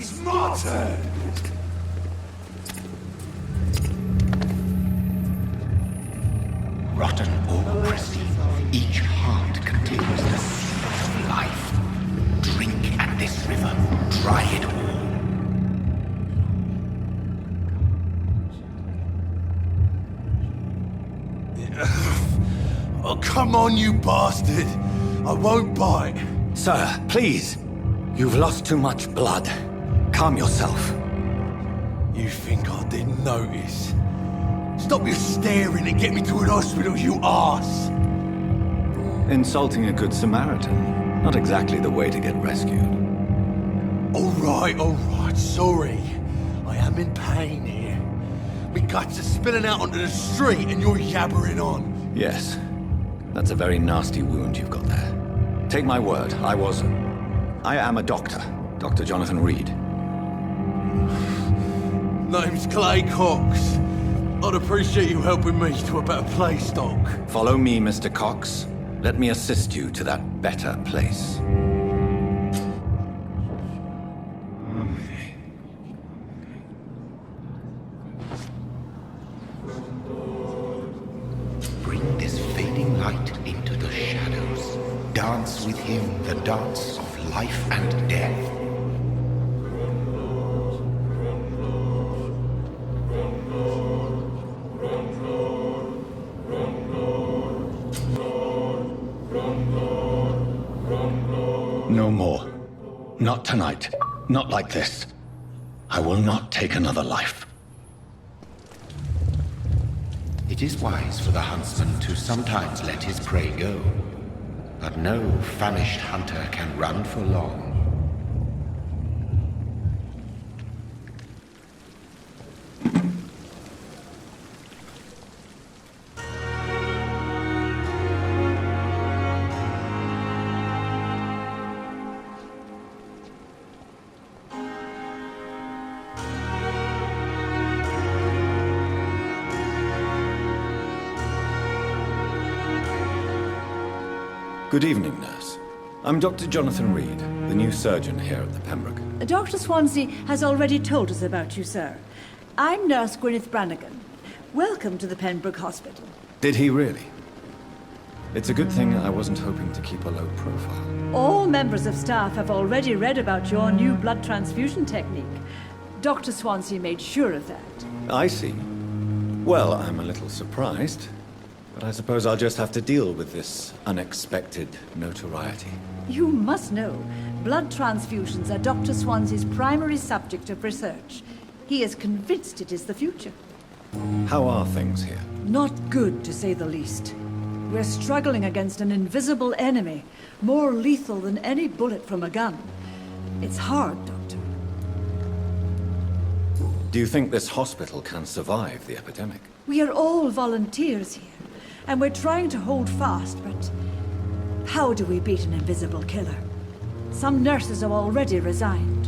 It's my turn! Rotten or pristine, each heart contains the seed of life. Drink at this river, try it all. Oh, come on, you bastard! I won't bite. Sir, please. You've lost too much blood. Calm yourself. You think I didn't notice? Stop your staring and get me to an hospital, you arse! Insulting a good Samaritan. Not exactly the way to get rescued. Alright, sorry. I am in pain here. Me guts are spilling out onto the street and you're yabbering on. Yes. That's a very nasty wound you've got there. Take my word, I am a doctor. Dr. Jonathan Reed. Name's Clay Cox. I'd appreciate you helping me to a better place, Doc. Follow me, Mr. Cox. Let me assist you to that better place. Bring this fading light into the shadows. Dance with him the dance of life and death. No more. Not tonight. Not like this. I will not take another life. It is wise for the huntsman to sometimes let his prey go. But no famished hunter can run for long. Good evening, nurse. I'm Dr. Jonathan Reed, the new surgeon here at the Pembroke. Dr. Swansea has already told us about you, sir. I'm Nurse Gwyneth Brannigan. Welcome to the Pembroke Hospital. Did he really? It's a good thing I wasn't hoping to keep a low profile. All members of staff have already read about your new blood transfusion technique. Dr. Swansea made sure of that. I see. Well, I'm a little surprised, but I suppose I'll just have to deal with this unexpected notoriety. You must know, blood transfusions are Dr. Swansea's primary subject of research. He is convinced it is the future. How are things here? Not good, to say the least. We're struggling against an invisible enemy, more lethal than any bullet from a gun. It's hard, Doctor. Do you think this hospital can survive the epidemic? We are all volunteers here, and we're trying to hold fast, but how do we beat an invisible killer? Some nurses have already resigned.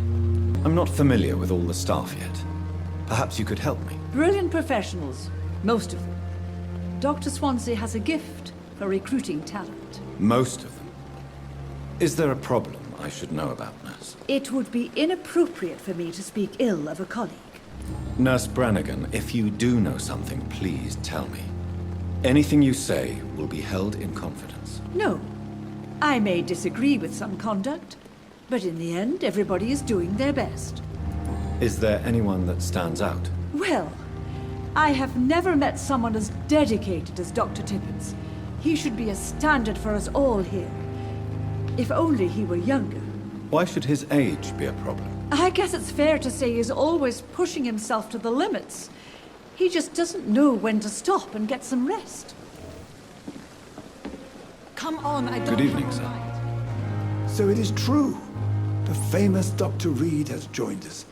I'm not familiar with all the staff yet. Perhaps you could help me. Brilliant professionals, most of them. Dr. Swansea has a gift for recruiting talent. Most of them. Is there a problem I should know about, nurse? It would be inappropriate for me to speak ill of a colleague. Nurse Brannigan, if you do know something, please tell me. Anything you say will be held in confidence. No. I may disagree with some conduct, but in the end, everybody is doing their best. Is there anyone that stands out? Well, I have never met someone as dedicated as Dr. Tippett. He should be a standard for us all here. If only he were younger. Why should his age be a problem? I guess it's fair to say he's always pushing himself to the limits. He just doesn't know when to stop and get some rest. Come on, I don't... Good evening, sir. So it is true. The famous Dr. Reed has joined us.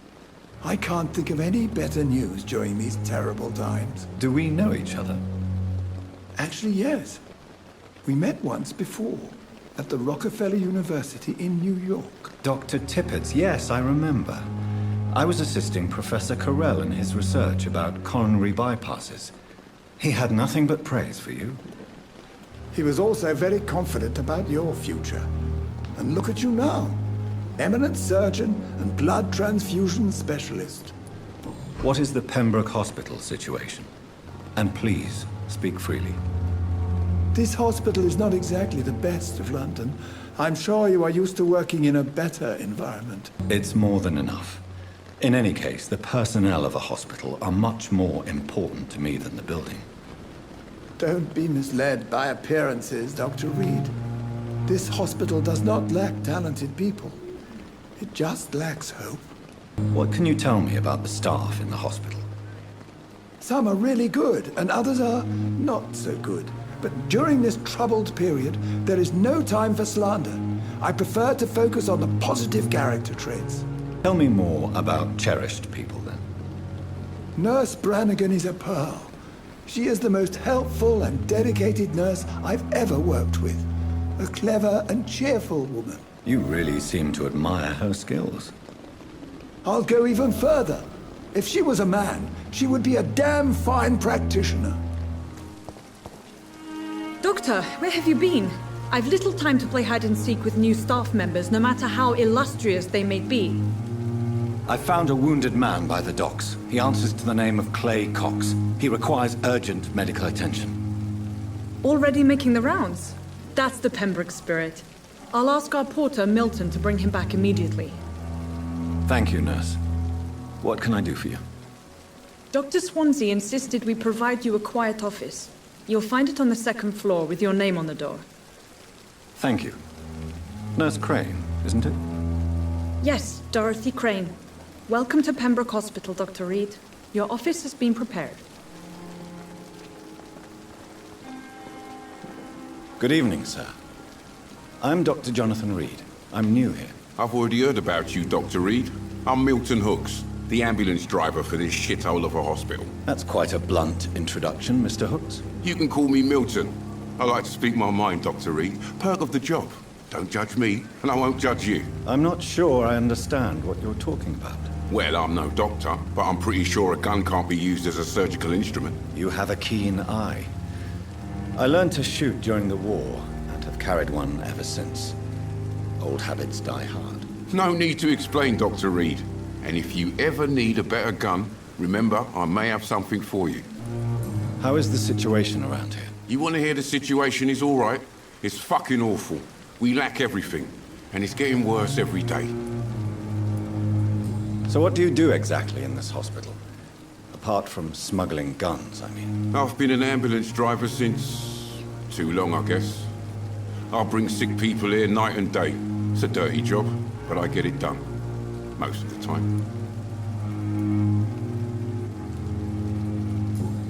I can't think of any better news during these terrible times. Do we know each other? Actually, yes. We met once before, at the Rockefeller University in New York. Dr. Tippett, yes, I remember. I was assisting Professor Carell in his research about coronary bypasses. He had nothing but praise for you. He was also very confident about your future. And look at you now. eminent surgeon and blood transfusion specialist. What is the Pembroke Hospital situation? And please, speak freely. This hospital is not exactly the best of London. I'm sure you are used to working in a better environment. It's more than enough. In any case, the personnel of a hospital are much more important to me than the building. Don't be misled by appearances, Dr. Reed. This hospital does not lack talented people. It just lacks hope. What can you tell me about the staff in the hospital? Some are really good, and others are not so good. But during this troubled period, there is no time for slander. I prefer to focus on the positive character traits. Tell me more about cherished people, then. Nurse Brannigan is a pearl. She is the most helpful and dedicated nurse I've ever worked with. A clever and cheerful woman. You really seem to admire her skills. I'll go even further. If she was a man, she would be a damn fine practitioner. Doctor, where have you been? I've little time to play hide and seek with new staff members, no matter how illustrious they may be. I found a wounded man by the docks. He answers to the name of Clay Cox. He requires urgent medical attention. Already making the rounds? That's the Pembroke spirit. I'll ask our porter, Milton, to bring him back immediately. Thank you, nurse. What can I do for you? Dr. Swansea insisted we provide you a quiet office. You'll find it on the second floor with your name on the door. Thank you. Nurse Crane, isn't it? Yes, Dorothy Crane. Welcome to Pembroke Hospital, Dr. Reed. Your office has been prepared. Good evening, sir. I'm Dr. Jonathan Reed. I'm new here. I've already heard about you, Dr. Reed. I'm Milton Hooks, the ambulance driver for this shithole of a hospital. That's quite a blunt introduction, Mr. Hooks. You can call me Milton. I like to speak my mind, Dr. Reed. Perk of the job. Don't judge me, and I won't judge you. I'm not sure I understand what you're talking about. Well, I'm no doctor, but I'm pretty sure a gun can't be used as a surgical instrument. You have a keen eye. I learned to shoot during the war, and have carried one ever since. Old habits die hard. No need to explain, Dr. Reed. And if you ever need a better gun, remember, I may have something for you. How is the situation around here? You want to hear the situation is all right? It's fucking awful. We lack everything, and it's getting worse every day. So what do you do exactly in this hospital? Apart from smuggling guns, I mean. I've been an ambulance driver since... too long, I guess. I bring sick people here night and day. It's a dirty job, but I get it done. Most of the time.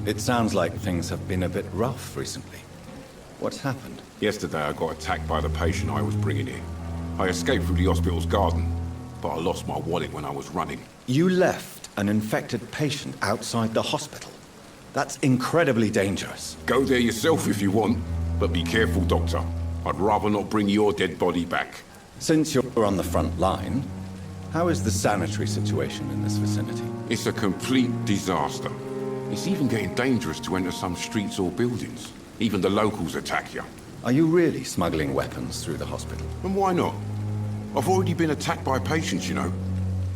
It sounds like things have been a bit rough recently. What's happened? Yesterday I got attacked by the patient I was bringing here. I escaped through the hospital's garden, but I lost my wallet when I was running. You left an infected patient outside the hospital? That's incredibly dangerous. Go there yourself if you want, but be careful, Doctor. I'd rather not bring your dead body back. Since you're on the front line, how is the sanitary situation in this vicinity? It's a complete disaster. It's even getting dangerous to enter some streets or buildings. Even the locals attack you. Are you really smuggling weapons through the hospital? And why not? I've already been attacked by patients, you know.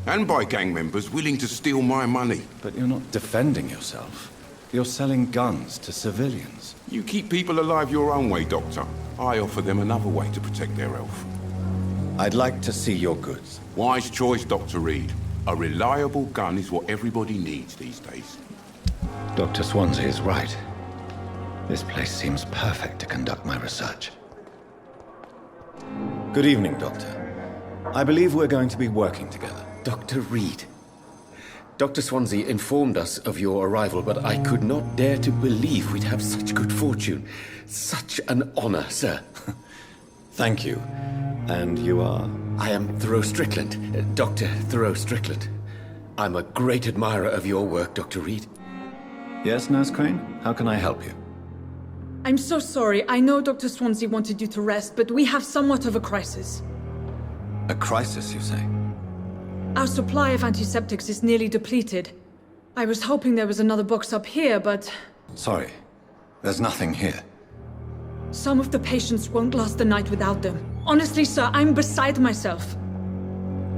And by gang members willing to steal my money. But you're not defending yourself. You're selling guns to civilians. You keep people alive your own way, Doctor. I offer them another way to protect their health. I'd like to see your goods. Wise choice, Dr. Reed. A reliable gun is what everybody needs these days. Dr. Swansea is right. This place seems perfect to conduct my research. Good evening, Doctor. I believe we're going to be working together. Dr. Reed. Dr. Swansea informed us of your arrival, but I could not dare to believe we'd have such good fortune. Such an honor, sir. Thank you. And you are? I am Thoreau Strickland, Dr. Thoreau Strickland. I'm a great admirer of your work, Dr. Reed. Yes, Nurse Crane? How can I help you? I'm so sorry. I know Dr. Swansea wanted you to rest, but we have somewhat of a crisis. A crisis, you say? Our supply of antiseptics is nearly depleted. I was hoping there was another box up here, but... Sorry. There's nothing here. Some of the patients won't last the night without them. Honestly, sir, I'm beside myself.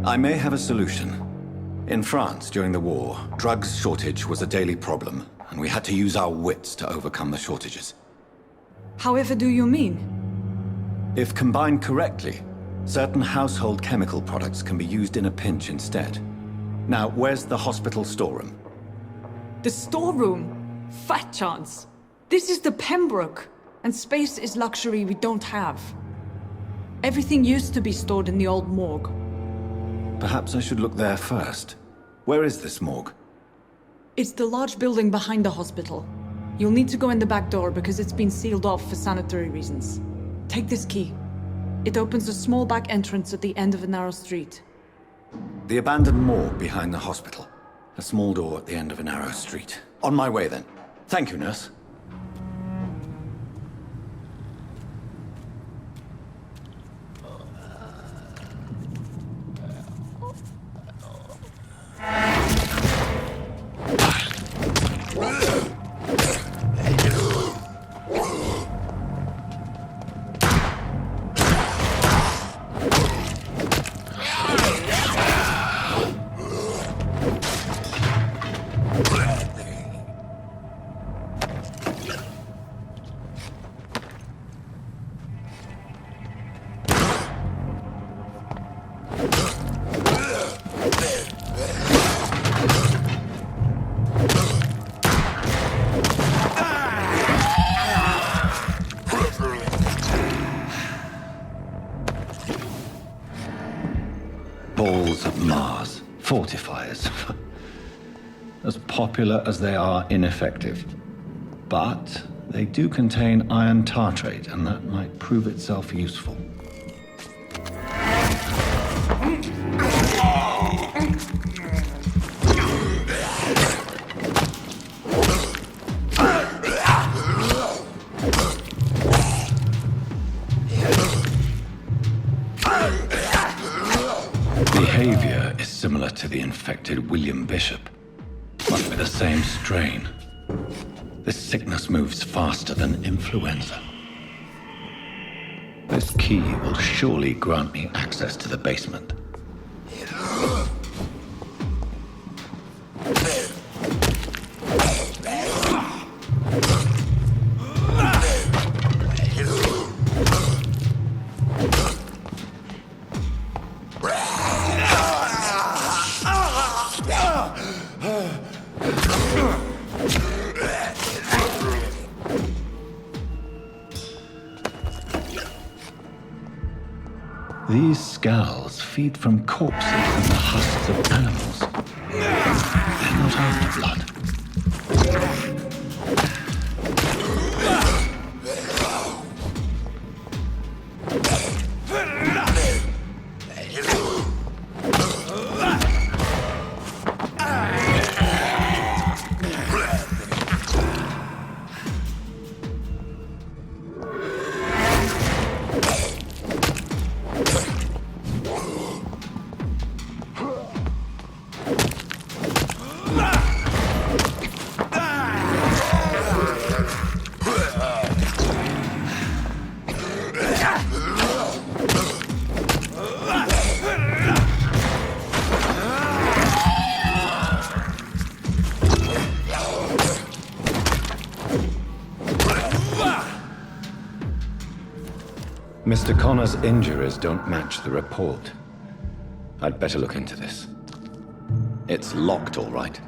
I may have a solution. In France, during the war, drugs shortage was a daily problem, and we had to use our wits to overcome the shortages. However do you mean? If combined correctly, certain household chemical products can be used in a pinch instead. Now, where's the hospital storeroom? The storeroom? Fat chance. This is the Pembroke, and space is luxury we don't have. Everything used to be stored in the old morgue. Perhaps I should look there first. Where is this morgue? It's the large building behind the hospital. You'll need to go in the back door because it's been sealed off for sanitary reasons. Take this key. It opens a small back entrance at the end of a narrow street. The abandoned morgue behind the hospital. A small door at the end of a narrow street. On my way then. Thank you, nurse. Balls of Mars. Fortifiers. As popular as they are ineffective. But they do contain iron tartrate, and that might prove itself useful. Behavior is similar to the infected William Bishop. Must be the same strain. This sickness moves faster than influenza. This key will surely grant me access to the basement. These scowls feed from corpses and the husks of animals. They're not after blood. Mr. Connor's injuries don't match the report. I'd better look into this. It's locked, all right.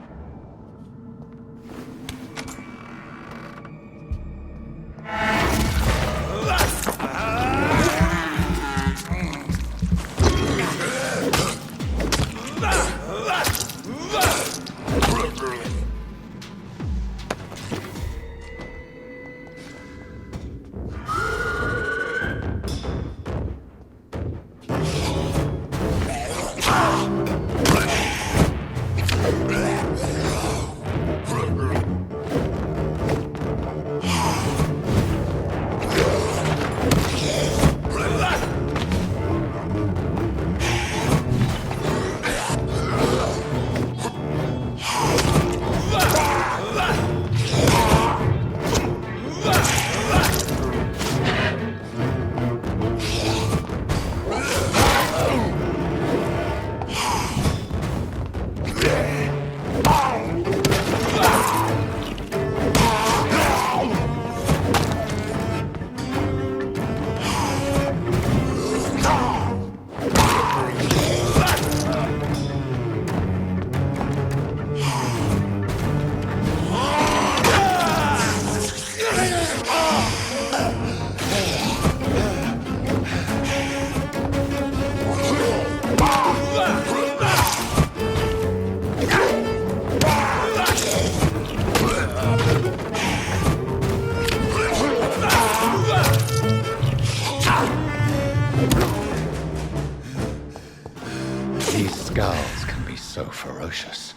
Skulls can be so ferocious.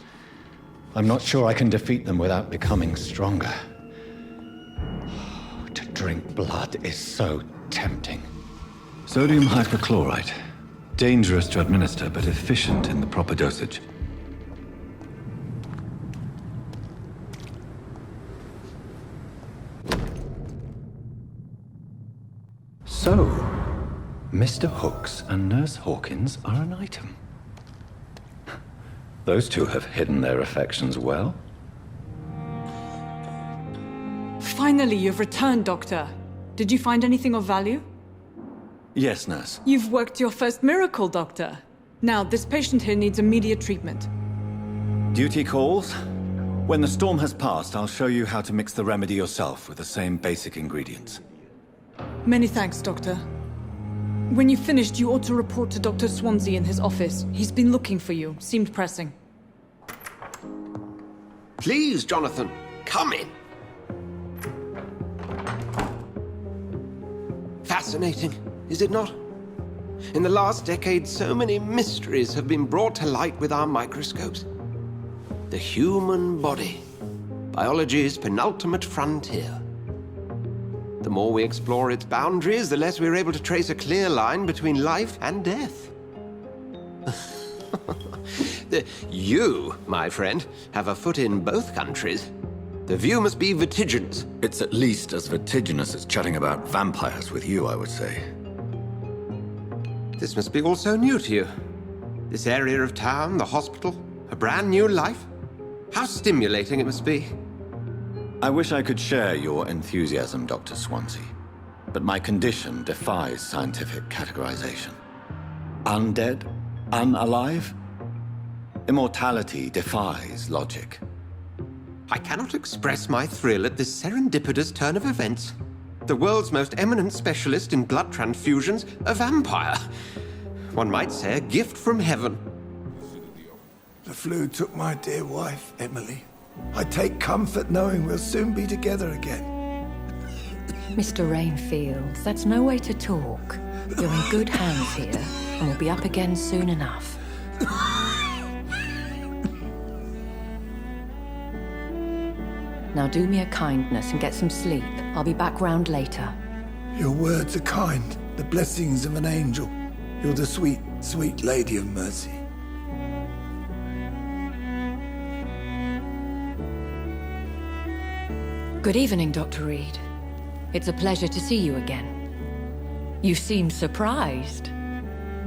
I'm not sure I can defeat them without becoming stronger. To drink blood is so tempting. Sodium hypochlorite. Dangerous to administer, but efficient in the proper dosage. So, Mr. Hooks and Nurse Hawkins are an item. Those two have hidden their affections well. Finally, you've returned, Doctor. Did you find anything of value? Yes, Nurse. You've worked your first miracle, Doctor. Now, this patient here needs immediate treatment. Duty calls. When the storm has passed, I'll show you how to mix the remedy yourself with the same basic ingredients. Many thanks, Doctor. When you've finished, you ought to report to Dr. Swansea in his office. He's been looking for you. Seemed pressing. Please, Jonathan, come in. Fascinating, is it not? In the last decade, so many mysteries have been brought to light with our microscopes. The human body, biology's penultimate frontier. The more we explore its boundaries, the less we're able to trace a clear line between life and death. You, my friend, have a foot in both countries. The view must be vertiginous. It's at least as vertiginous as chatting about vampires with you, I would say. This must be all so new to you. This area of town, the hospital, a brand new life. How stimulating it must be. I wish I could share your enthusiasm, Dr. Swansea, but my condition defies scientific categorization. Undead? Unalive? Immortality defies logic. I cannot express my thrill at this serendipitous turn of events. The world's most eminent specialist in blood transfusions, a vampire. One might say a gift from heaven. The flu took my dear wife, Emily. I take comfort knowing we'll soon be together again. Mr. Rainfield, that's no way to talk. You're in good hands here, and we'll be up again soon enough. Now do me a kindness and get some sleep. I'll be back round later. Your words are kind, the blessings of an angel. You're the sweet, sweet Lady of Mercy. Good evening, Dr. Reed. It's a pleasure to see you again. You seem surprised.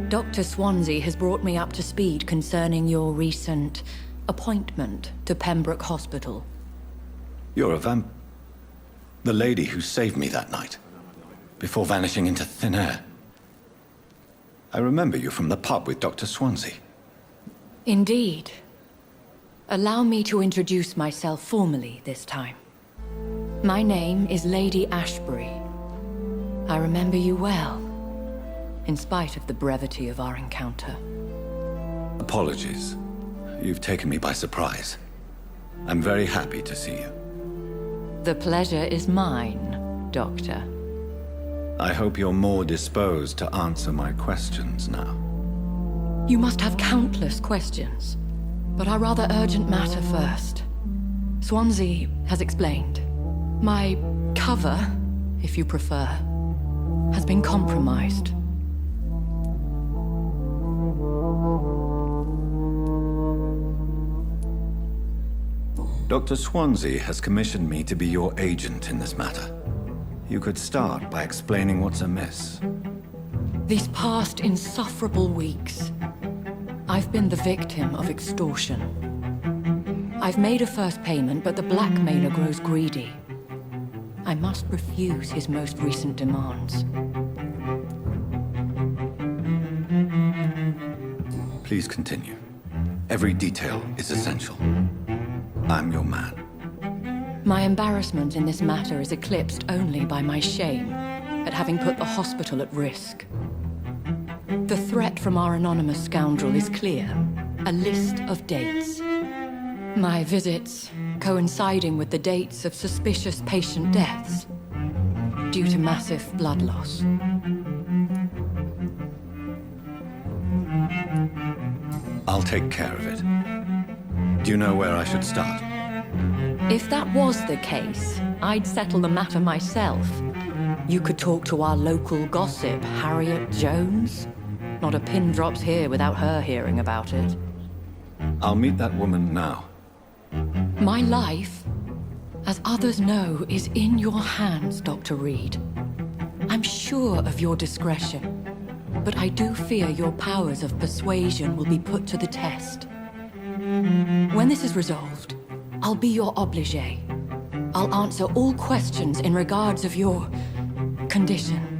Dr. Swansea has brought me up to speed concerning your recent appointment to Pembroke Hospital. You're a the lady who saved me that night, before vanishing into thin air. I remember you from the pub with Dr. Swansea. Indeed. Allow me to introduce myself formally this time. My name is Lady Ashbury. I remember you well, in spite of the brevity of our encounter. Apologies. You've taken me by surprise. I'm very happy to see you. The pleasure is mine, Doctor. I hope you're more disposed to answer my questions now. You must have countless questions, but our rather urgent matter first. Swansea has explained. My cover, if you prefer, has been compromised. Dr. Swansea has commissioned me to be your agent in this matter. You could start by explaining what's amiss. These past insufferable weeks, I've been the victim of extortion. I've made a first payment, but the blackmailer grows greedy. I must refuse his most recent demands. Please continue. Every detail is essential. I'm your man. My embarrassment in this matter is eclipsed only by my shame at having put the hospital at risk. The threat from our anonymous scoundrel is clear. A list of dates. My visits coinciding with the dates of suspicious patient deaths due to massive blood loss. I'll take care of it. Do you know where I should start? If that was the case, I'd settle the matter myself. You could talk to our local gossip, Harriet Jones. Not a pin drops here without her hearing about it. I'll meet that woman now. My life, as others know, is in your hands, Dr. Reed. I'm sure of your discretion, but I do fear your powers of persuasion will be put to the test. When this is resolved, I'll be your obligé. I'll answer all questions in regards of your condition.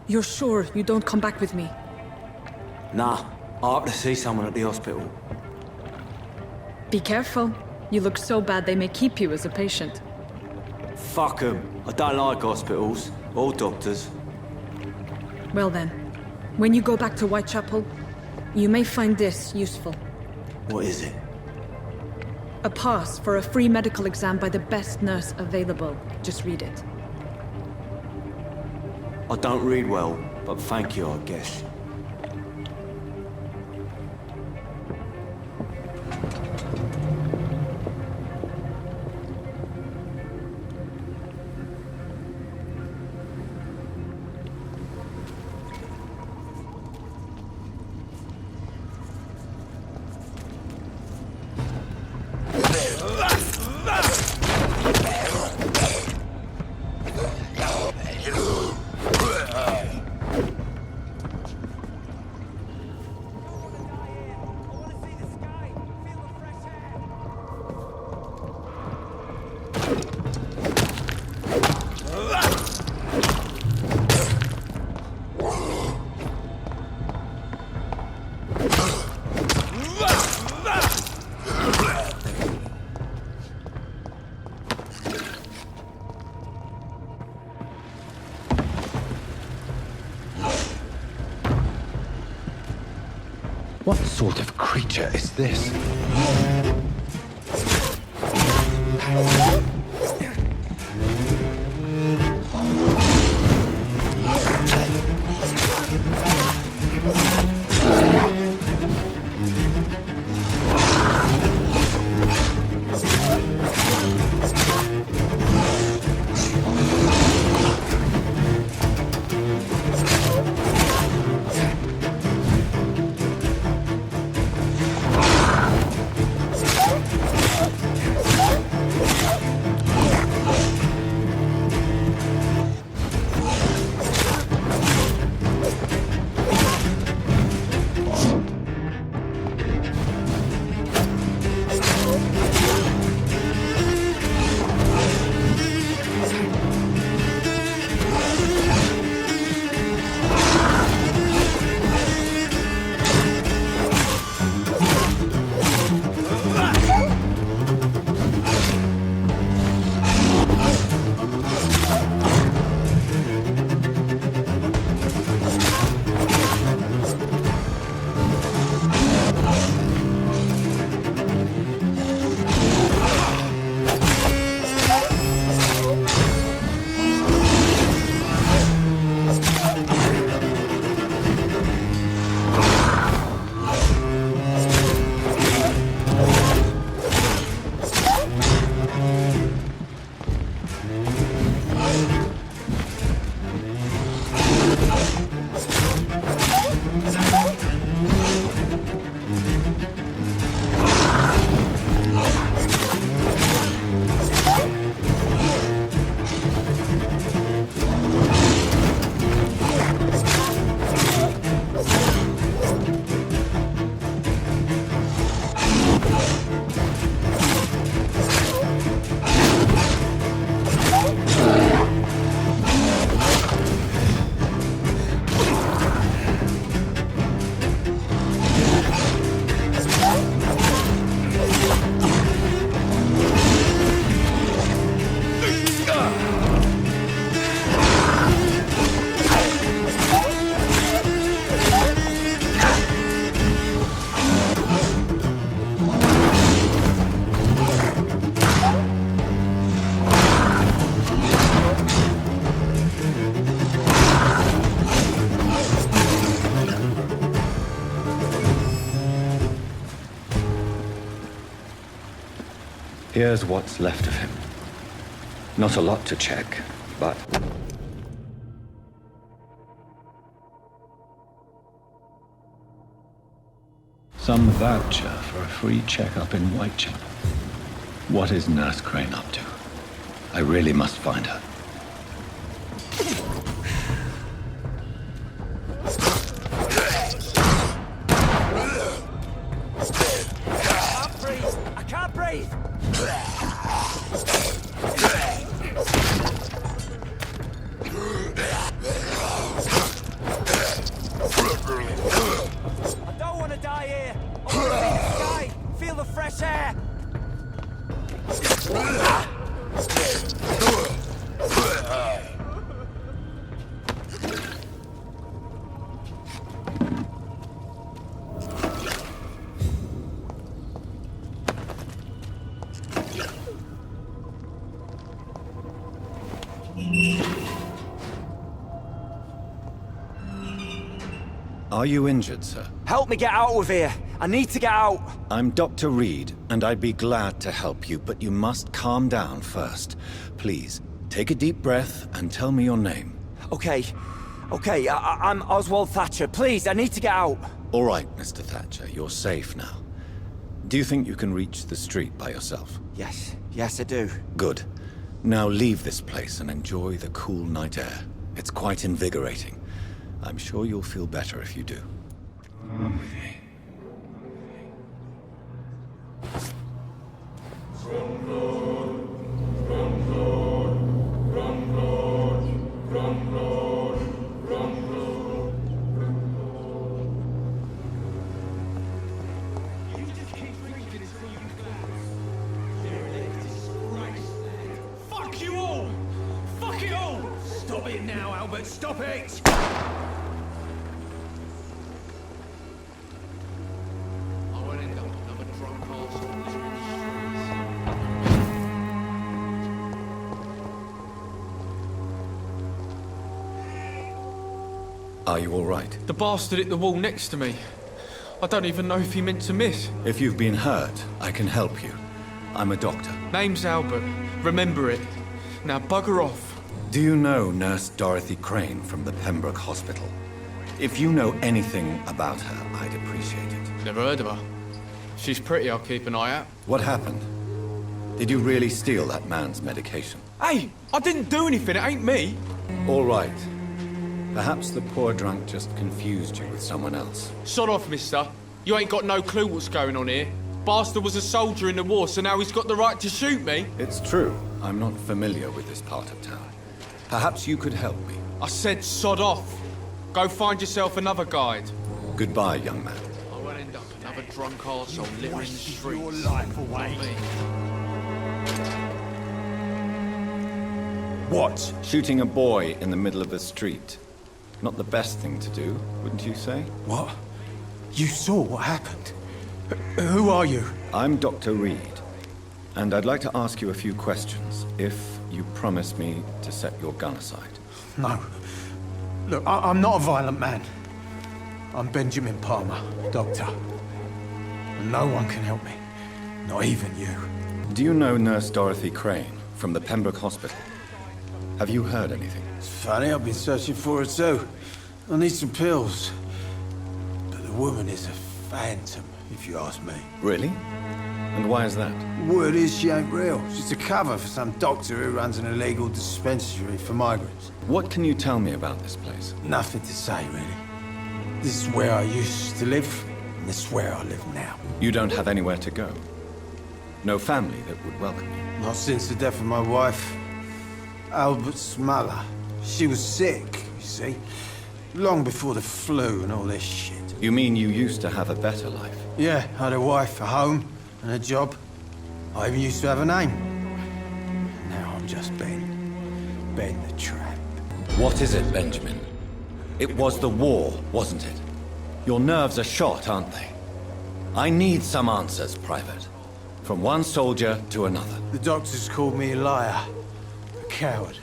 You're sure you don't come back with me? Nah, I have to see someone at the hospital. Be careful. You look so bad they may keep you as a patient. Fuck 'em. I don't like hospitals, or doctors. Well then, when you go back to Whitechapel, you may find this useful. What is it? A pass for a free medical exam by the best nurse available. Just read it. I don't read well, but thank you, I guess. What sort of creature is this? Here's what's left of him. Not a lot to check, but... some voucher for a free checkup in Whitechapel. What is Nurse Crane up to? I really must find her. I can't breathe! I don't want to die here! I want to see the sky! Feel the fresh air! Are you injured, sir? Help me get out of here! I need to get out! I'm Dr. Reed, and I'd be glad to help you, but you must calm down first. Please, take a deep breath and tell me your name. Okay, I'm Oswald Thatcher. Please, I need to get out! All right, Mr. Thatcher, you're safe now. Do you think you can reach the street by yourself? Yes, I do. Good. Now leave this place and enjoy the cool night air. It's quite invigorating. I'm sure you'll feel better if you do. Fuck you all! Fuck it all! Stop it now, Albert, stop it! Are you all right? The bastard hit the wall next to me. I don't even know if he meant to miss. If you've been hurt, I can help you. I'm a doctor. Name's Albert. Remember it. Now bugger off. Do you know Nurse Dorothy Crane from the Pembroke Hospital? If you know anything about her, I'd appreciate it. Never heard of her. She's pretty, I'll keep an eye out. What happened? Did you really steal that man's medication? Hey, I didn't do anything, it ain't me. All right. Perhaps the poor drunk just confused you with someone else. Sod off, mister. You ain't got no clue what's going on here. Bastard was a soldier in the war, so now he's got the right to shoot me. It's true. I'm not familiar with this part of town. Perhaps you could help me. I said sod off. Go find yourself another guide. Goodbye, young man. I won't end up another drunk arsehole littering the streets. Your life away. What? Shooting a boy in the middle of the street. Not the best thing to do, wouldn't you say? What? You saw what happened? Who are you? I'm Dr. Reed, and I'd like to ask you a few questions, if you promise me to set your gun aside. No. Look, I'm not a violent man. I'm Benjamin Palmer, doctor. And no one can help me. Not even you. Do you know Nurse Dorothy Crane from the Pembroke Hospital? Have you heard anything? It's funny, I've been searching for her too. I need some pills. But the woman is a phantom, if you ask me. Really? And why is that? Word is she ain't real. She's a cover for some doctor who runs an illegal dispensary for migrants. What can you tell me about this place? Nothing to say, really. This is where I used to live, and this is where I live now. You don't have anywhere to go? No family that would welcome you? Not since the death of my wife, Albert's mother. She was sick, you see. Long before the flu and all this shit. You mean you used to have a better life? Yeah, I had a wife, a home, and a job. I even used to have a name. Now I'm just Ben. Ben the Tramp. What is it, Benjamin? It was the war, wasn't it? Your nerves are shot, aren't they? I need some answers, Private. From one soldier to another. The doctors called me a liar. A coward.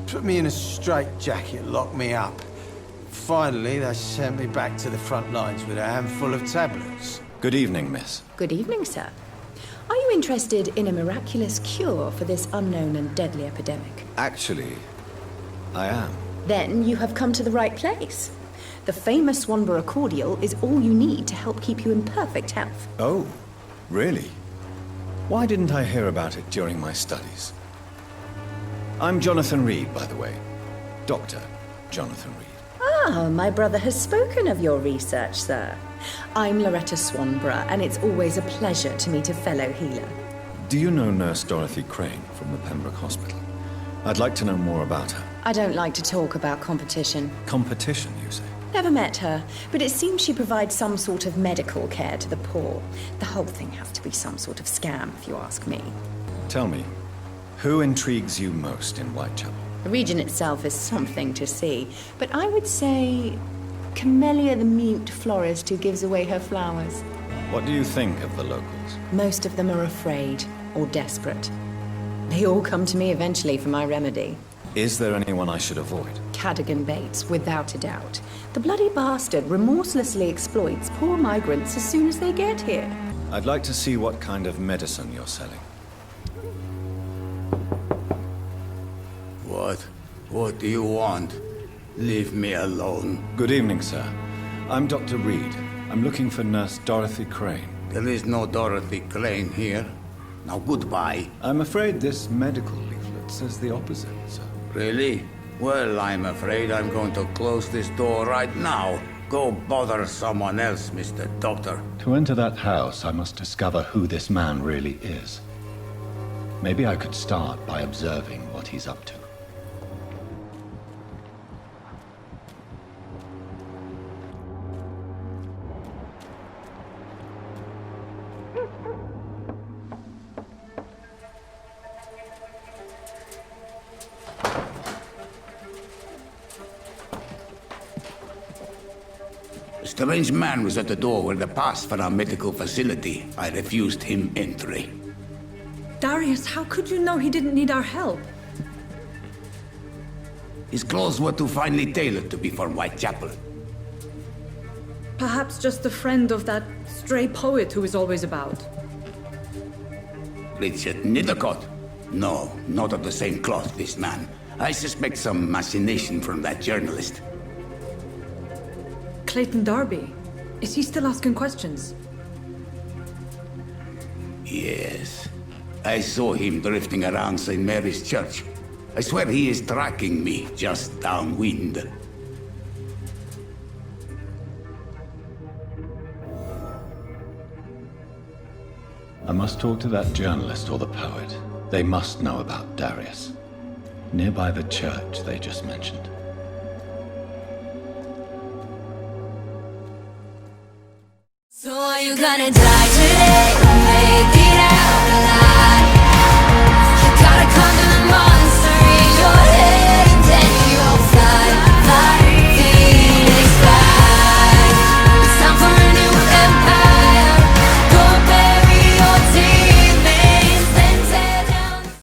Put me in a straitjacket, locked me up. Finally, they sent me back to the front lines with a handful of tablets. Good evening, miss. Good evening, sir. Are you interested in a miraculous cure for this unknown and deadly epidemic? Actually, I am. Then you have come to the right place. The famous Swanborough cordial is all you need to help keep you in perfect health. Oh, really? Why didn't I hear about it during my studies? I'm Jonathan Reed, by the way. Dr. Jonathan Reed. Ah, my brother has spoken of your research, sir. I'm Loretta Swanborough, and it's always a pleasure to meet a fellow healer. Do you know Nurse Dorothy Crane from the Pembroke Hospital? I'd like to know more about her. I don't like to talk about competition. Competition, you say? Never met her, but it seems she provides some sort of medical care to the poor. The whole thing has to be some sort of scam, if you ask me. Tell me, who intrigues you most in Whitechapel? The region itself is something to see, but I would say Camellia the mute florist who gives away her flowers. What do you think of the locals? Most of them are afraid or desperate. They all come to me eventually for my remedy. Is there anyone I should avoid? Cadogan Bates, without a doubt. The bloody bastard remorselessly exploits poor migrants as soon as they get here. I'd like to see what kind of medicine you're selling. What do you want? Leave me alone. Good evening, sir. I'm Dr. Reed. I'm looking for Nurse Dorothy Crane. There is no Dorothy Crane here. Now goodbye. I'm afraid this medical leaflet says the opposite, sir. Really? Well, I'm afraid I'm going to close this door right now. Go bother someone else, Mr. Doctor. To enter that house, I must discover who this man really is. Maybe I could start by observing what he's up to. A strange man was at the door with a pass for our medical facility. I refused him entry. Darius, how could you know he didn't need our help? His clothes were too finely tailored to be from Whitechapel. Perhaps just a friend of that stray poet who is always about. Richard Nithercott? No, not of the same cloth, this man. I suspect some machination from that journalist. Clayton Darby. Is he still asking questions? Yes. I saw him drifting around St. Mary's Church. I swear he is tracking me just downwind. I must talk to that journalist or the poet. They must know about Darius. Nearby the church they just mentioned. So are you gonna die today? Maybe